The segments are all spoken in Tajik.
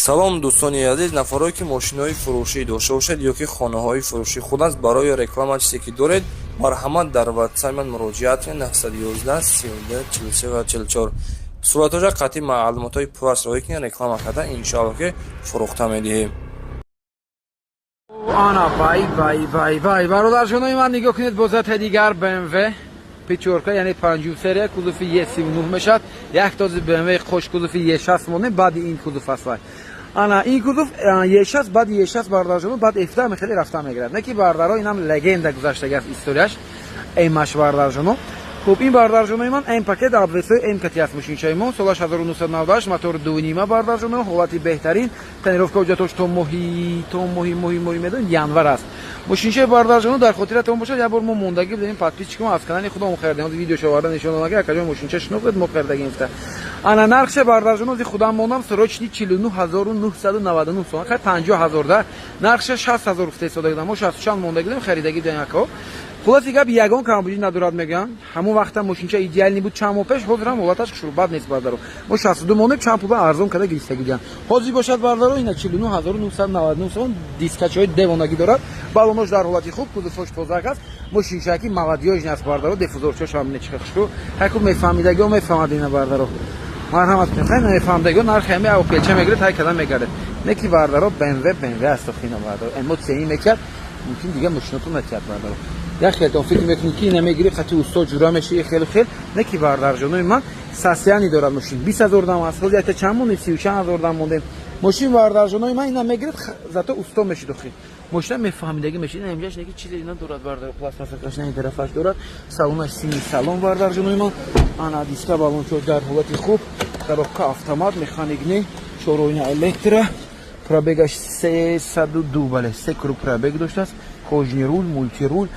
салом дӯстони азиз, нафарое ки мошинаҳои фурӯшӣ дошта бошед ё ки хонаҳои фурӯшӣ худ аст, барои реклама чизе ки доред марҳамат дар ватсаи ман муроҷиат кунед 911 32 43 44. суръатҳоша қатъи маълумотҳои пурас роҳӣ ки реклама карда иншоалло ки фурӯхта медиҳем. Ана бай бародарҷонои ман нигоҳ кунед бо зати дигар BMW печёрка, яъне 50 серия, кузуфи E39 мешад. Як дози BMW хош кузуфи E60 монем, баъди ин кузуф аст. Ана ин кузуф E60, баъди E60 бародарҷоно баъд F10 хеле рафта мегирад. Не ки бардаро инам легенда гузаштаги аст историяш. Эмаш бардарҷоно. Хуб, ин бардарҷонои ман М пакет абвесои М кати аст мошинчаи мо. Солаш 1998, мотор 2.5 бардарҷоно, ҳолати беҳтарин. Тонировка ҳуҷҷатош то моҳи медонед январ аст. мошинчаи бардарҷоно дар хотиратон бошад, як бор мо мондагӣ будем подписчикам аз канали худом хардем. Ҳозир видео шоварда нишон додам ки акаҷон мошинча шинохед мо хардагим гуфта. Ана нархи бардарҷоно зи худам монам срочни 49999 сом. Хай 50000 да. Нархи 60000 гуфта истода будам. Мо 60 чанд мондагӣ будем харидагӣ ден яко. Хулоси гап ягон камбудӣ надорад мегӯям. Ҳамон вақта мошинча идеал не буд чанд моҳ пеш, ҳозир ҳам ҳолаташ хушрубат нест бардаро. Мо 62 монеб чанд пул арзон карда гирифтагӣ дем. Ҳозир бошад бардаро ина 49999 сом, дискачаҳои девонагӣ дорад. Балонош дар ҳолати хуб, кузуфош тозак аст. Мошинчае ки молодёжн аст бардаро, диффузорчош ҳам не чиха хушру. Ҳайку мефаҳмидагиҳо мефаҳмад ина бардаро. Марҳамат кунед. Хай мефаҳмидагиҳо нархи ҳами опелча мегирад, ҳай када мегардад. Не ки бардаро BMW аст хина бардаро. Эмоцияи мекард, мумкин дига мошинотон накард бардаро. Як хелтон фикр мекунед ки ина мегирӣ қати усто ҷура меши хел не ки бардарҷонои ман сасияни дорад мошин 20000 дам аст. ҳозир ята чанд монем 34000 дам мондем. Мошин бардарҷонои ман ина мегирад зато усто меши дохил. мошина мефаҳмидагӣ меши. ина имҷаш не ки чизе ина дорад бардар пластмассакаш не тарафаш дорад. Салонаш сини салон бардарҷонои ман. Ана диска балончо дар ҳолати хуб. Коробка автомат, механик не, чороина электро. Пробегаш 302 бале, 3 круг пробег доштааст. Кожни рул, мультирул.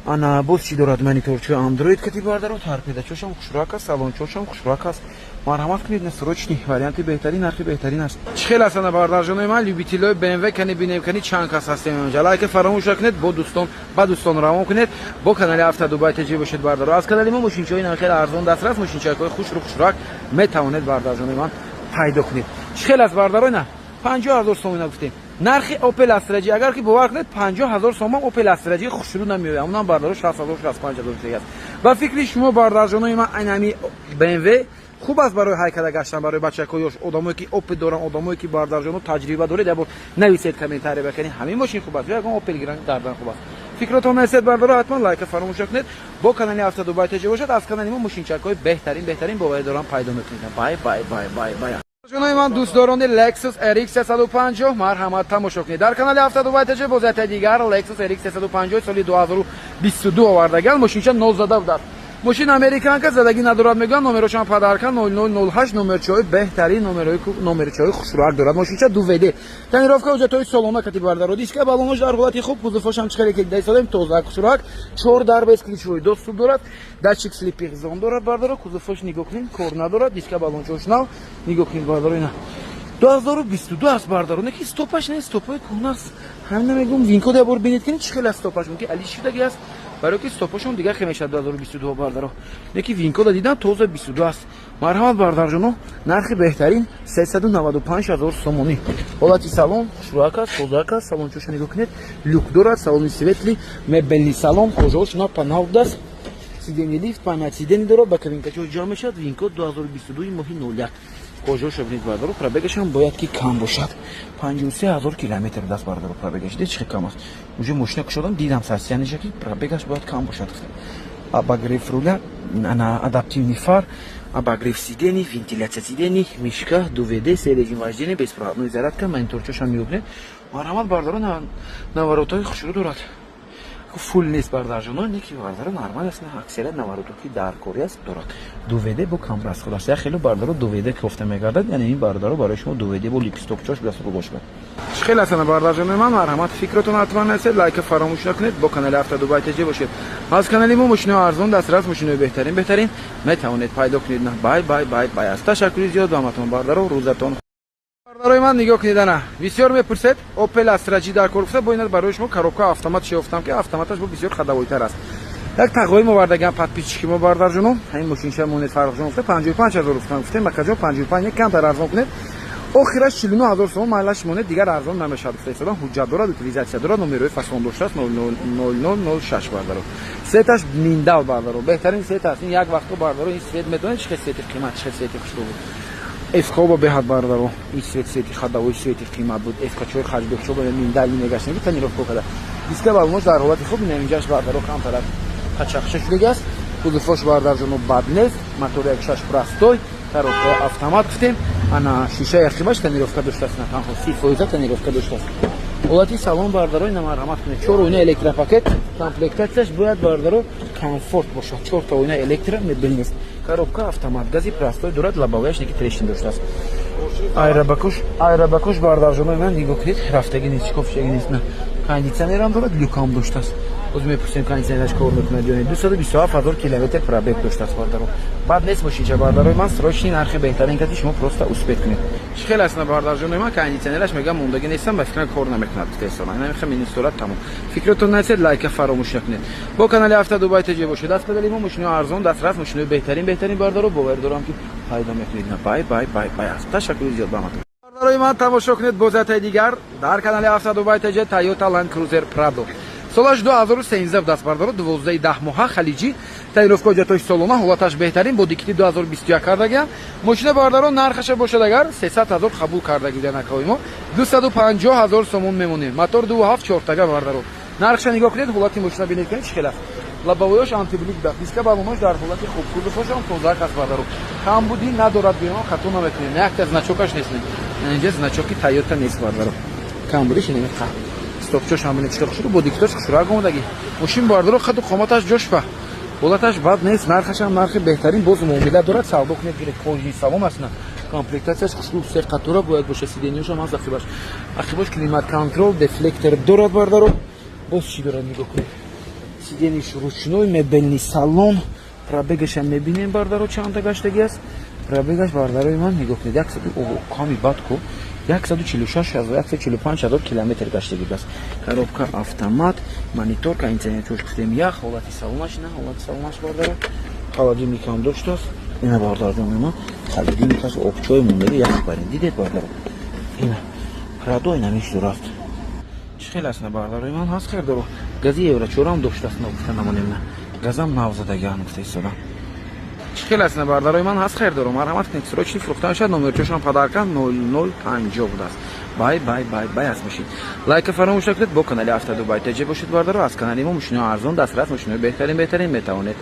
Ана боз чи дорад мониторчо Android кати бардаро, торпедачошам хушрак аст, салончошам хушрак аст. Марҳамат кунед, насрочни варианти беҳтарин, нархи беҳтарин аст. Чӣ хел аст ана бардарҷонои ман, любителои BMW кани бинем кани чанд кас ҳастем инҷа. Лайк фаромӯш накунед, бо дӯстон равон кунед, бо канали Авто Дубай таҷриб бошед бардаро. Аз канали мо мошинчаҳои нархи арзон дастрас, мошинчаҳои хушрак метавонед бардарҷонои ман пайдо кунед. Чӣ хел аст бардаро ина? 50000 сом ина гуфтем. Нархи Opel Astra G агар ки бовар кунед 50000 сом Opel Astra G хушру намеояд. Амна бардаро 60000 65000 тага аст. Ба фикри шумо бардарҷонои ман айнами BMW хуб аст барои ҳайкала гаштан, барои бачакҳо ё одамое ки Opel доранд, одамое ки бардарҷоно таҷриба доред, ябор нависед комментария бакунед. Ҳамин мошин хуб аст, ягон Opel гиранд кардан хуб аст. фикротон насед бардаро ҳатман лайка фаромӯш накунед. Бо канали Авто Дубай таҷриб бошад, аз канали мо мошинчакҳои беҳтарин боварӣ доранд пайдо мекунед. Бай. ҷонои ман дӯстдорони Lexus RX 350 марҳамат тамошо кунед. Дар канали Авто Дубай таҷриб бо зати дигар Lexus RX 350 соли 2022 овардагал мошинча нов зада будааст. мошин американка задагӣ надорад мегӯям, номерошам падарка 0008 номерчаҳои беҳтарин, номерчаҳои хушрак дорад. мошинча дуведе. Тонировка ҳуҷҷатҳои солона кати бардаро, диска балонош дар ҳолати хуб, кузуфошам чиқаре ки дайсодем тоза хушрак, 4 дарбес кличҳои доступ дорад, датчик слипинг зон дорад бардаро, кузуфош нигоҳ кунед, кор надорад, диска балончош нав, нигоҳ кунед бардаро ина 2022 аст бардаро, не ки стопаш не стопои кӯна аст. ҳамин мегӯям винкод ябор бинед ки чӣ хел аст стопаш, ки али шудаги аст. барои ки стопашон дигар хел мешад 2022 бардаро. Не ки винкода дидам тоза 22 аст. Марҳамат бардарҷоно, нархи беҳтарин 395000 сомонӣ. ҳолати салон хушрак аст, тозак аст, салончоша нигоҳ кунед, люк дорад, салони светли, мебелни салон, қожаош на панавд аст. сидени лифт, памяти сидени дорад, ба кабинкачо ҷамъ мешад, винкод 2022 моҳи 01. қожаоша бинед бардаро, пробегашам бояд ки кам бошад. 53000 километр даст бардаро пробегаш. Дид чӣ кам аст. уже мошина кушодам, дидам сасияниша ки пробегаш бояд кам бошад. Обогрев руля, ана адаптивни фар, обогрев сидени, вентиляция сидени, мишка, дувд, се режим вождения, беспроводной зарядка, мониторчошам меёбнед. марҳамат бардаро наворотҳои хушрӯ дорад. фул нест бардарҷоно, не ки бардаро нормал аст, аксарият наворотҳо ки даркори аст дорад. дувд бо камра аст. хулоса як хело бардаро дувд кофта мегардад, яъне ин бардаро барои шумо дувд бо липстокчош дастур бошад. чӣ хел аст ана бардарҷонои ман, марҳамат фикротон ҳатман насед, лайка фаромӯш накунед, бо канали Авто Дубай таҷриб бошед. аз канали мо мошинаҳои арзон дастрас, мошинаҳои беҳтарин метавонед пайдо кунед. бай аст. ташаккури зиёд ба ҳаматон бардаро, рӯзатон бардарои ман нигоҳ кунед. ана бисёр мепурсед Opel Astra G дар кор гуфта, бо ина барои шумо коробка автомат шеёфтам ки автоматаш бо бисёр хадавойтар аст. як тағоир овардагиам подписчики мо бардарҷоно, ҳамин мошинча монед фарохҷон гуфта 55000 гуфтам, гуфтем акаҷон 55 кам дар арзон кунед. охираш 49000 сомон майлаш монет дигар арзон намешад. Фесалон ҳуҷҷат дорад, утилизатсия дорад, номерои фасон доштааст 0006 бардаро. Сеташ миндал бардаро. Беҳтарин сет аст. Ин як вақтҳо бардаро ин свет метонед чӣ сети қимат, чӣ сети хушрӯ буд. Эскоба беҳад бардаро. Ин свет сети хадавои сети қимат буд. Эскачой хаҷбехшо ба миндал мегашнед танировка када. Диска балмош дар ҳолати хуб намиҷаш бардаро кам тарaf қачақша шудагааст. Кузуфош бардарҷоно бад нест. Мотори 1.6 простой. Коробка автомат гуфтем. Ана шишаи ахибаш тонировка доштааст, на танҳо 30% тонировка доштааст. ҳолати салон бардаро ина марҳамат кунед. 4 оина электропакет, комплектатсияш бояд бардаро комфорт бошад. 4 та оина электро мебел нест. Коробка автомат, гази простой дорад, лабоваяш неки трешин доштааст. Айрабакош бардарҷонои ман нигоҳ кунед, рафтаги нест, шкофшаги нест, на кондитсионерам дорад, люкам доштааст. Оз мепурсем кондитсионераш кор мекунад ё не. 227000 километр пробег доштааст бардаро. Бад нест мошинча бардарои ман срочни нархи беҳтарин кади шумо просто успеҳ кунед. Чӣ хел аст на бардарҷонои ман кондитсионераш мегам мондаги нестам, ба фикрам кор намекунад тестона. Ина мехам ин сурат тамом. Фикротон насед лайка фаромӯш накунед. Бо канали Авто Дубай ТЖ бошед. Даст қадали мо мошинои арзон, дастрас мошинои беҳтарин бардаро бовар дорам ки пайдо мекунед. На бай аст. Ташаккури зиёд ба ҳаматон. Бардарои ман тамошо кунед бозатаи дигар дар канали Авто Дубай ТЖ Toyota Land Cruiser Prado. Солаш 2013 даст бардаро 12 моҳа халиҷи таировка ҳуҷҷатои солона ҳолаташ беҳтарин бо дикити 2021 кардагиам. Мошина бардаро нархаша бошад агар 300000 қабул кардагида накои мо 250000 сомон мемонем. Мотор 2.7 чортага бардаро. Нархаша нигоҳ кунед, ҳолати мошина бинед кунед чӣ хел аст. Лабовояш антиблик даст. Диска баломаш дар ҳолати хуб. Кузуфош ҳам тозак аст бардаро. Камбуди надорад бемон хато намекунем. Якта значокаш нест. Инҷа значоки Toyota нест бардаро. Камбудиш немеха. Стопчош ҳам бинед чиқар бо диктош хушрак омадаги. Мошин бардаро хаду қоматаш ҷошфа. ҳолаташ бад нест, нархаш ҳам нархи беҳтарин, боз муомила дорад, савдо кунед гиред кожи салон аст на. Комплектатсияш хушрӯ се қатора бояд боша, сиденияш ҳам аст ахибаш климат контрол, дефлектор дорад бардаро. Боз чӣ дорад нигоҳ кунед. Сиденияш ручной, мебелни салон, пробегаш ҳам мебинем бардаро чанда гаштаги аст. Пробегаш бардарои ман нигоҳ кунед, 100 ками бадко 146000 километр гаштаги аст. Коробка автомат, монитор, кондитсионер гуфтем ях, ҳолати салонаш на, ҳолати салонаш бардаро. Холодильник ҳам доштааст. Ина бардарҷонои ман холодильникаш обчой мондаги ях барин дидед бардаро. Ина Prado ина мешурафт. Чӣ хел аст на бардарои ман ҳаст хер доро. Гази евро 4 доштааст на гуфта намонем на. Газам навзадаги ан гуфта истодам. Чӣ хел аст на бардарои ман ҳаст хер доро. Марҳамат кунед, срочни фурӯхта мешавад, номерчошам падарка 0050 будааст. Бай аст мошин. Лайка фаромӯш накунед, бо канали Авто Дубай ТЖ бошед бардаро. Аз канали мо мошинои арзон, дастрас мошинои беҳтарин метавонед.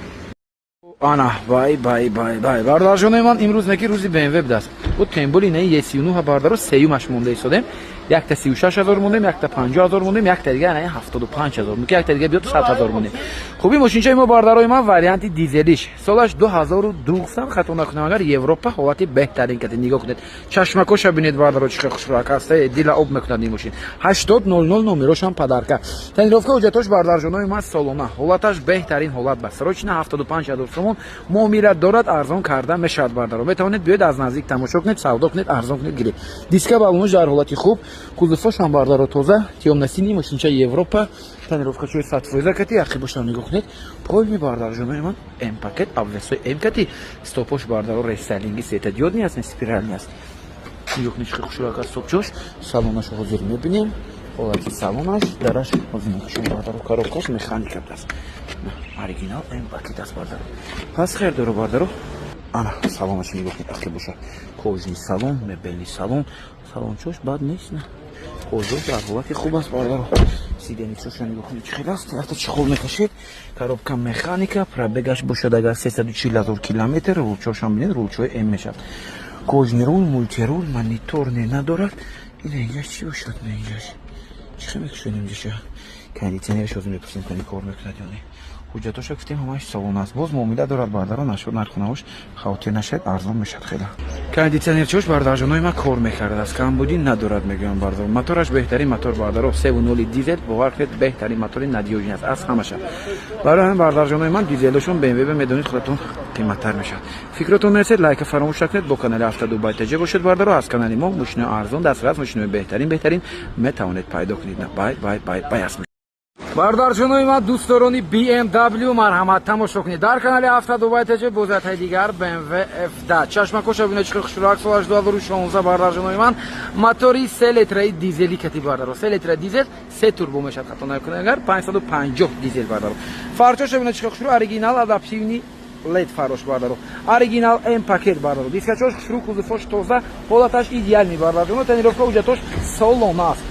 Ана бай бардарҷонои ман имрӯз неки рӯзи BMW будааст. Бо темболи наи E39 бардаро сеюмаш монда истодем. Якта 36000 мондем, якта 50000 мондем, якта дига наи 75000. Муки якта дига биёд 100000 мондем. Хуби мошинчаи мо бардарои ман варианти дизелиш. Солаш 2200 хато накунам агар Европа ҳолати беҳтарин кади нигоҳ кунед. Чашмакоша бинед бардаро чӣ хел хушрак аст. Дила об мекунад ин мошин. 8000 номерошам падарка. Тонировка ҳуҷҷатош бардарҷонои ман солона. Ҳолаташ беҳтарин ҳолат ба срочна 75000 сомон муомила дорад, арзон карда мешавад бардаро. Метавонед биёед аз наздик тамошо кунед, савдо кунед, арзон кунед гиред. Диска балмош дар ҳолати хуб. Кузуфош ҳам бардаро тоза, тёмнасини мошинчаи Европа, тонировкачои 100% кати, ахибошам нигоҳ кунед. Пойми бардарҷонои ман М-пакет, обвесои М-кати, стопош бардаро рестайлинги светодиодни аст, спиральни аст. Нигоҳ кунед чӣ хушрак аст стопчош, салонаш ҳозир мебинем. ҳолати салонаш, дараш ҳозир мекушем бардаро, коробкаш механика аст. Оригинал М-пакет аст бардаро. Ҳаст хер доро бардаро. Ана салонаш нигоҳ кунед, ахибоша. Кожни салон, мебелни салон, салончош бад нест на. Озор дар ҳолати хуб аст бардаро. Сиденияшоша нигоҳ кунед чӣ хел аст, якта чихол мекашед. Коробка механика, пробегаш бошад агар 340000 километр, рулчошам бинед, рулчои М мешавад. Кожни рул, мультирул, монитор не надорад. Ин инҷаш чӣ бошад на инҷаш? Чӣ хел мекушед инҷаша? Кондитсионераш озир мепурсем кани кор мекунад ё не. ҳуҷҷатоша гуфтем ҳамааш салон аст. Боз муомила дорад бардаро, нашуд нархунавош хавотир нашавед, арзон мешавад хела. Кондитсионерчош бардарҷонои ман кор мекардааст, камбудӣ надорад мегӯям бардаро. Мотораш беҳтарин мотор бардаро 3.0 дизел, бовар кунед беҳтарин мотори надиёжин аст, аз ҳамаша. Барои ҳамин бардарҷонои ман дизелошон BMW медонед худатон қиматтар мешавад. Фикротон нарсед, лайка фаромӯш накунед, бо канали Авто Дубай ТЖ бошед бардаро. Аз канали мо мошинои арзон, дастрас мошинои беҳтарин метавонед пайдо кунед. Бай аст. бардорҷонои ман дӯстдорони BMW марҳамат тамошо кунед. Дар канали автодубайтаҷа бозатаи дигар BMW F10 чашмакоша бинед чихи хушурак солаш 2016 бардорҷонои ман мотори 3 литраи дизели кати бардаро 3 литра дизел 3 турбо мешад хато накунагар 550 дизел бардаро фарчоша бинед чихи хушуру оригинал адаптивни LED фарош бардаро оригинал М пакет бардаро дискачош хушуру кузуфош тоза ҳолаташ идеал мебардаро тренировка уҷатош солон аст.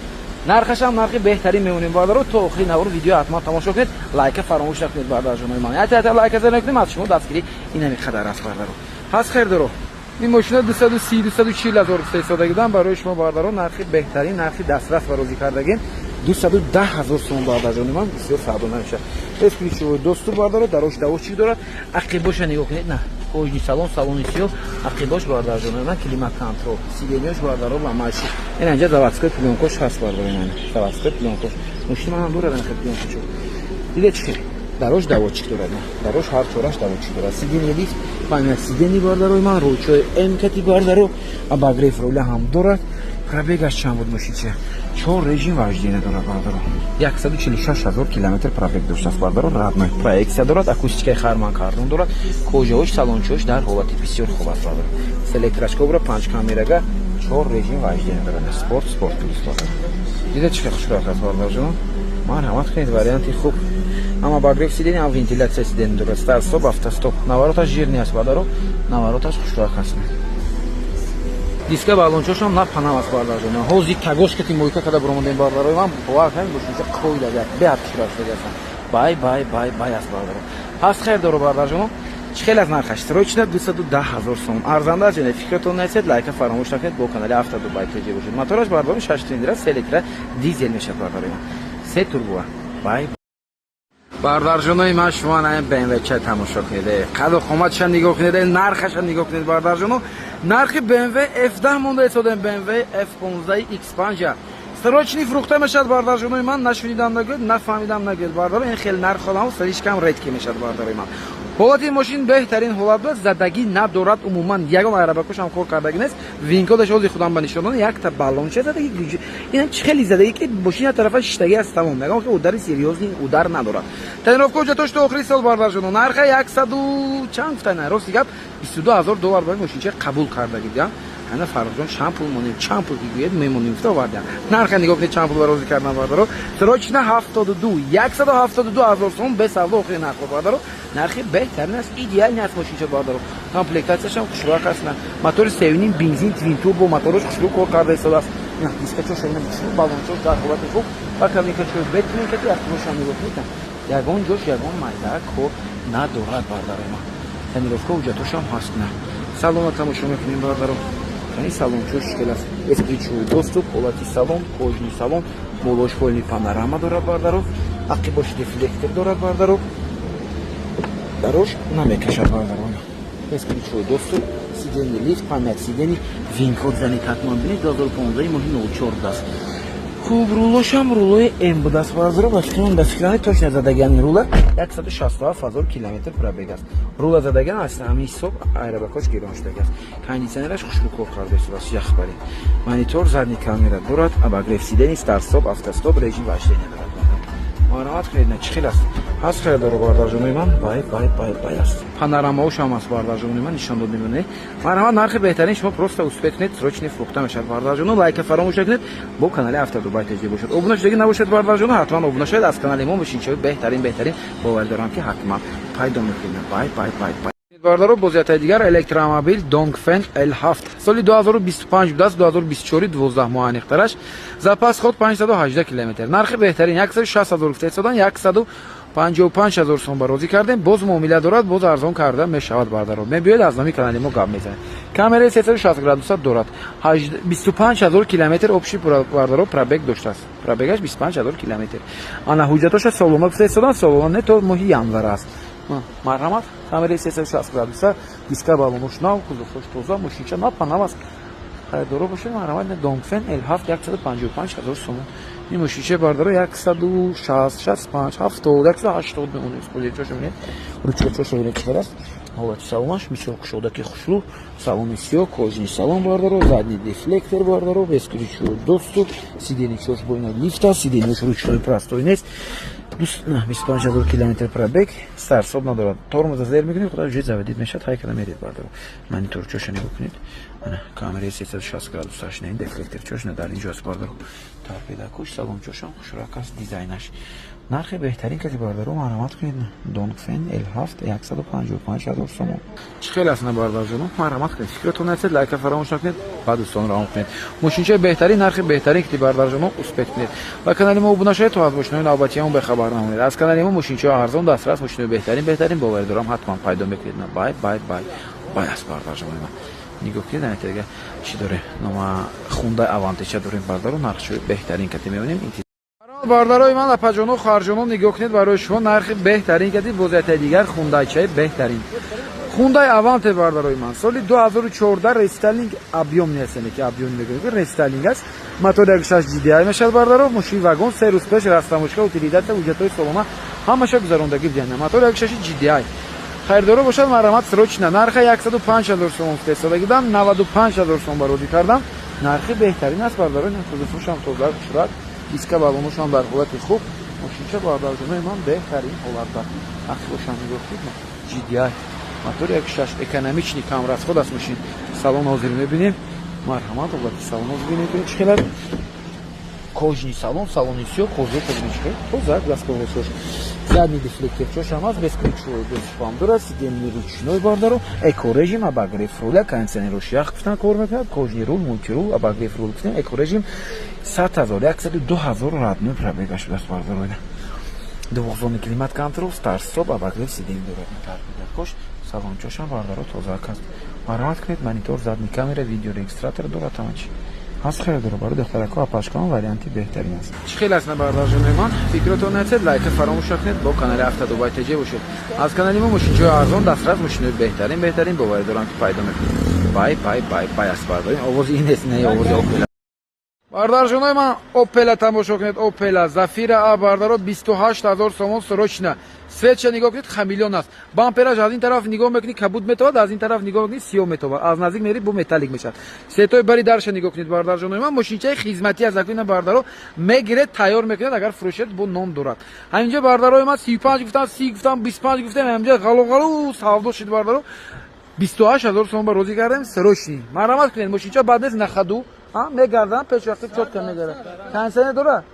нархашам нархи беҳтарин мемонем бардаро то охири навор видео ҳатман тамошо кунед лайка фаромӯш накунед бардорҷонои ман ята лайка зада кунем аз шумо дастгирӣ ин ҳами қадар аст бардаро ҳаст хердоро ин машина 230-240 ҳазор истодагидан барои шумо бардаро нархи беҳтарин нархи дастрас ва розӣ кардагин 210 ҳазор сомон бардорҷонои ман бисёр савдо намешавад эскричо доступ бардаро дарош давочик дорад ақибоша нигоҳ кунед на кожни салон салони сиё ақибош бардорҷонои ман климат контрол сиденёш бардаро ва машин ин анҷа заводской плёнкош ҳаст бардарои ман заводской плёнкош мушини манам дорад анақа плёнкочо диде чӣ дарош давочик дорад дарош ҳар чораш давочик дорад сидени лифт памяк сидени бардарои ман рулчои мкати бардаро абагреф руля ҳам дорад пробегаш чанд буд мошинча 4 режим вождения дорад бардаро 146 ҳазор километр пробег доштааст бардаро родной проекция дорад акустикаи харман кардон дорад кожаош салончош дар ҳолати бисёр хуб аст бардаро селектрачка бора 5 камерага 4 режим вождения дорад спорт плюс бардаро дида чӣ хушрак аст бардаро марҳамат кунед варианти хуб ама багреф сидени ам вентиляция сидени дорад старт стоп автостоп навороташ жирни аст бардаро навороташ хушрак аст диска балончошам на панам аст бардорҷонои ҳози кагош кати мойка када буромадем бардорои ман бовар кунед бошинча қоидаga беҳад хушрак шудааст бай аст бардаро ҳаст хайр доро бардорҷоно чӣ хел аз нархаш срочно 210 ҳазор сомон арзанда аст ҷане фикратон насед лайка фаромӯш накунед бо канали автодубай теҷа бошед мотораш бардаро 6 цилиндра 3 литра дизел мешавад бардорои ман 3 турбо бай бардорҷонои ман шумо на BMW ча тамошо кунед қаду қоматша нигоҳ кунед нархаша нигоҳ кунед бардорҷоно нархи BMW F10 монда истодем BMW F15 X5 срочни фрухта мешавад бардорҷонои ман нашунидам нагӯед нафаҳмидам нагӯед бардаро ин хел нархоламу слишком редки мешавад бардорои ман ҳолати машин беҳтарин ҳолат дорад задагӣ надорад умуман ягон айрабакошам кор кардагӣ нест винкодаш ҳози худам ба нишон додам якта баллонча задагӣ ин чӣ хели задагӣ ки машина тарафа шиштагӣ аст тамом ягон ки удари серьёзни удар надорад тренировка уҷатош то охири сол бардорҷоно нарха 100 чанд гуфтана рости гап 22 ҳазор доллар барои машинча қабул кардагӣ ана фарохҷон чанд пул монем чанд пул гӯед мемонем гуфта овардиам нарха нигоҳ кунед чанд пул барози кардан бардаро срочно 172 ҳазор сом без савдо охири нархо бардаро нархи беҳтарин аст идеални аст машинча бардаро комплектатсияшам хушрак аст мотори севним бензин твин турбо моторош хушрук кор карда истодааст дискачоша ина хушрук балончош дар ҳолати хуб ва камикачои бетмекати автомошам нигоҳ кунед ягон ҷош ягон майда кор надорад бардарои ман тренировка уҷатошам ҳаст салона тамошо мекунем бардаро ин салончош шикел аст эскричои доступ ҳолати салон кожни салон болош фойли панорама дорад бардаро ақибош рефлектор дорад бардаро дарош намекашад бардаро эскричои доступ сидени лифт памяк сидени винкод занед ҳатман бинед 2015 моҳи 04 аст хуб рулошам рулои М будааст бардаро ба фикрам ба фикрани точно задагани рула 167 ҳазор километр пробег аст рула задаган аст ҳамин ҳисоб айрабакош гирон шудагааст кондитсионераш хушрукор карда истодааст яхбари монитор задни камера дорад абагреф сидени старт стоп автостоп режим вождения дорад марҳамат кунед чӣ хел аст ҳаст хел доро бардорҷонои ман бай аст панорамаошам аст бардорҷонои ман нишон дод мемонед марҳамат нархи беҳтарин шумо просто успех кунед срочно фрухта мешавад бардорҷоно лайка фаромӯш накунед бо канали автодубай теҷа бошед обуна шудагӣ набошед бардорҷоно ҳатман обуна шавед аз канали мо машинчаҳои беҳтарин боварӣ дорам ки ҳатман пайдо мекунед бай бардаро бозиятаи дигар электромобил Dongfeng L7 соли 2025 будааст 2024 12 моҳ аниқтараш запас ход 518 км нархи беҳтарин 160 ҳазор гуфта истодан 155 ҳазор сом барозӣ кардем боз муомила дорад боз арзон карда мешавад бардаро мебиёед аз номи канали мо гап мезанед камераи 360 градуса дорад 25 ҳазор км общий бардаро пробег доштааст пробегаш 25 ҳазор км ана ҳуҷҷатоша солона гуфта истодан солона не то моҳи январ аст марҳамат камераи 360 градуса диска балонош нав кузуфош тоза машинча на панам аст хайрдоро бошед марҳамат Dongfeng L7 155 ҳазор сомон ин машинча бардаро 160 65 70 180 мемонед поличош мебинед ручкачош мебинед чӣ аст ҳолати салонаш бисёр кушодаки хушрӯ салони сиё кожни салон бардаро задни дефлектор бардаро эскричои доступ сиденичош бо ина лифт аст сидениш ручной простой нест 25000 км пробег, старсоб надорад. Тормоз зер мекунед, худо уже заведид мешад, хай када мерид бардаро. Монитор чоша нигоҳ кунед. Ана камераи 360 градус ашнайн, дефлектор чошна дар инҷост бардаро. Торпеда куш, салон чошам, хушрак аст дизайнаш. Нархи беҳтарин кади бардаро маромат кунед. Dongfeng L7 155000 сомон. Чӣ хел аст на бардар ҷоноб? Маромат кунед. Фикротон насед, лайка фаромӯш накунед, ба дӯстон раҳом кунед. Мошинчаи беҳтарин, нархи беҳтарин кади бардар ҷоноб успеҳ кунед. Ва канали мо обуна шавед, то аз мошинои навбатиамон бехабар намонед. Аз канали мо мошинчаи арзон, дастрас, мошинои беҳтарин боварӣ дорам, ҳатман пайдо мекунед. Бай аст бардар ҷоноб. Нигоҳ кунед, ана чӣ дорем? Нома Hyundai Avantech дорем бардаро, нархшои беҳтарин кади мебинем. Бардарои ман, апаҷону, хоҳарҷону, нигоҳ кунед барои шумо нархи беҳтарин кади возиятаи дигар Hyundai-чаи беҳтарин. Hyundai Avantech бардарои ман соли 2014 рестайлинг объем несене ки объем мегӯяд, рестайлинг аст. Мотори 1.6 GDI мешавад бардаро, мошини вагон 3 рӯз пеш растамошка, утилизатсия, ҳуҷҷатҳои солона ҳамаша гузарондагӣ буданд. Мотори 1.6 GDI. Хайрдоро бошад, маромат срочна. Нархи 105000 сомон фестодагӣ дам, 95000 сомон барозӣ кардам. Нархи беҳтарин аст бардарои ман, кузуфушам тоза хушрак. Диска балонушон дар ҳолати хуб, мошинча бардарҷонои ман беҳтарин ҳолатда. Ахлошам нигоҳ кунед, GDI мотори 1.6 экономични камрасход аст мошин. Салон ҳозир мебинем, марҳамат ҳолати салон ҳозир мебинем, чӣ хел аст? Кожни салон, салони сиё, кожу подмичка, тоза глазковосош. Задний дефлектор чошам аст, безключовой доступам дорад, сиденьи ручной бардаро, экорежим, обогрев руля, кондиционер шах гуфтан кор мекунад, кожни рул, мультирул, обогрев рул гуфтем, экорежим 100000, 102000 родной пробега шудааст бардароида. Двухзонный климат контрол, старт-стоп, обогрев сиденьи дорад. Кош, салон чошам бардаро тоза аст. Маромат кунед, монитор, задний камера, видеорегистратор дорад ҳамач. Аз хайрдоро барои духтарако апашкон варианти беҳтарин аст. Чӣ хел аст на бардарҷонои ман? Фикротон насед, лайка фаромӯш накунед, бо канали Автодубай ТЖ бошед. Аз канали мо мошинчаи арзон, дастрас, мошинои беҳтарин боварӣ дорам ки пайдо мекунед. Бай аст бардарои овози ин нест, не овози Opel. Бардарҷонои ман, Opel тамошо кунед, Opel Zafira A бардаро 28000 сомон срочна. Светча нигоҳ кунед, хамелеон аст. Бампераш аз ин тараф нигоҳ мекунед, кабуд метавад, аз ин тараф нигоҳ мекунед, сиёҳ метавад. Аз наздик мерид, бо металлик мешавад. Сетои бари дарша нигоҳ кунед, бардарҷонои ман, мошинчаи хизматӣ аст. Акуина бардаро мегиред, тайёр мекунед, агар фурӯшед, бо ном дорад. Ҳаминҷа бардарои ман 35 гуфтам, 30 гуфтам, 25 гуфтам, ҳаминҷа ғалу савдо шуд бардаро 28000 сомон ба розӣ кардем, срочни. Маромат кунед, мошинча бад нест, нахаду. мегардам пешвақти чотка мегардам. Кондиционер дорад?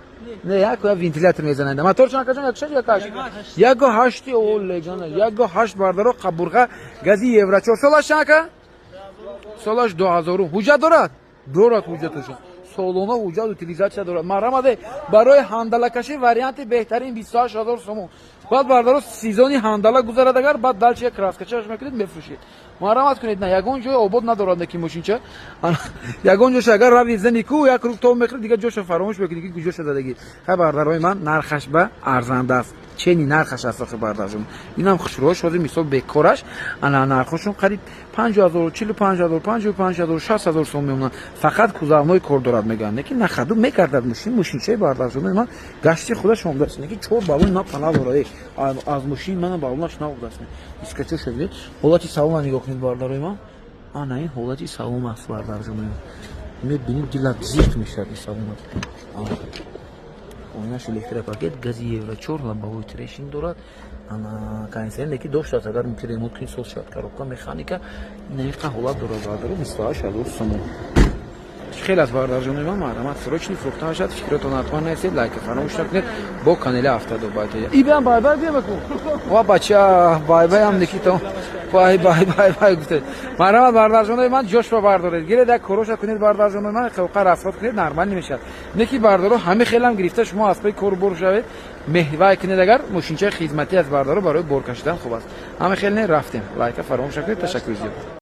Не, як вентилятор мезанад. Мотор чанд кашон? 1.8 о легана. 1.8 бардаро қабурға гази евро 4 солаш чанка? Солаш 2000. Ҳуҷҷат дорад? Дорад ҳуҷҷаташон. Солона ҳуҷҷат утилизатсия дорад. Маромаде барои ҳандалакаши варианти беҳтарин 28000 сомон. Баъд бардаро сезони ҳандала гузарад, агар баъд далчия краскачаш мекунед мефурӯшед. Маромат кунед, на ягон ҷой обод надорад ки мошинча. Ягон ҷош агар рави зани ку як рук то мехред, дига ҷоша фаромӯш мекунед ки ҷоша задагӣ. Хай бардарои ман, нархаш ба арзанда аст. Чени нархаш аст охи бардарҷон. Инам хушрӯш ҳозир мисол бекораш, ана нархошон қариб 50000, 45000, 55000, 60000 сом меонанд. Фақат кузовной кор дорад мегӯянд, лекин нахаду мегардад мошинчаи бардарҷонои ман гашти худаш омадаст. Лекин чор балони на панал дорад. Аз мошини мана балонаш навудаст. Искачо шавид. Ҳолати салона нигоҳ кунед бардарои ман. Ана ин ҳолати салон аст бардарҷонои ман. Мебинед дилат зихт мешавад салона. Ойнаш электропакет, гази евро 4, лобовой трешинг дорад. Ана кондиционер ки доштад, агар ремонт кунед сол шавад, коробка механика. Наиқа ҳолат дорад бардаро 28000 сомон. Хеле аст бардарҷонои ман, маромат срочни фурӯхта шуд. Фикротон ҳатман насед, лайка фаромӯш накунед, бо канали Автодубай ТЖ. Ибиам бай бия бекун. Ва бача бай ам никито. Бай гуфтед. Маромат бардарҷонои ман, ҷошпа бардоред. Гиред як короша кунед бардарҷонои ман, қавқа расход кунед, нормал мешавад. Неки бардаро ҳами хелам гирифта шумо аз паи кор бор шавед. Меҳвай кунед, агар мошинчаи хизматӣ аст бардаро барои бор кашидан хуб аст. Ҳами хел не рафтем. Лайка фаромӯш накунед. Ташаккур зиёд.